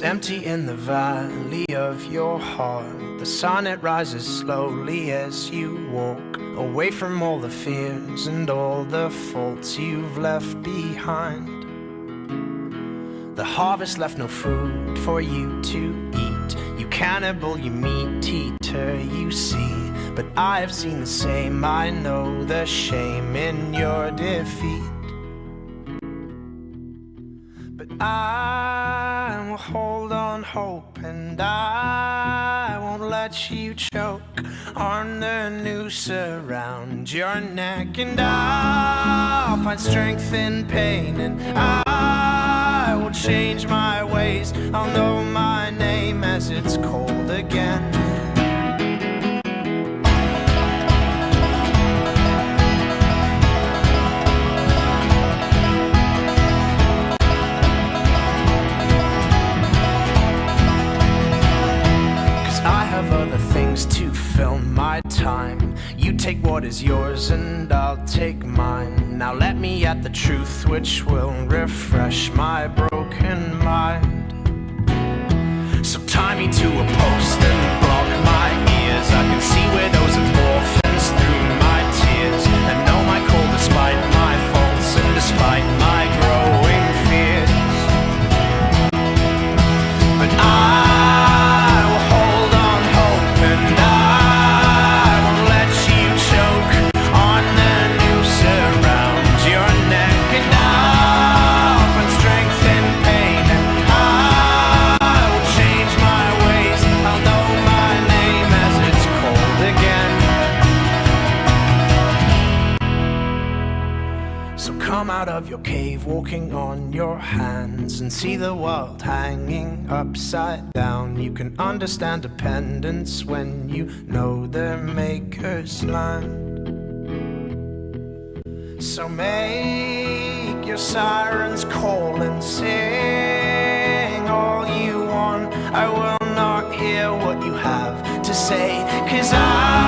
empty in the valley of your heart. The sun, it rises slowly as you walk away from all the fears and all the faults you've left behind. The harvest left no food for you to eat. You cannibal, you meat eater, you see. But I have seen the same, I know the shame in your defeat. But I will hold on hope, and I won't let you choke on the noose around your neck. And I'll find strength in pain, and I will change my ways. I'll know my name as it's cold again. 'Cause I have other things to fill my time. You take what is yours and I'll take mine. Now let me at the truth which will refresh my broken mind. So tie me to a post and block my ears. I can see widows and orphans through my tears, and know my call despite my faults and despite my growing fears. But I will hold on hope, and I won't let you choke on the noose around your neck. And I'll find strength in pain, and I will change my ways. I'll know my name as it's cold again. So come out of your cave, walking on your hands, and see the world hanging upside down. You can understand dependence when you know the maker's land. So make your sirens call and sing all you want. I will not hear what you have to say, 'cause I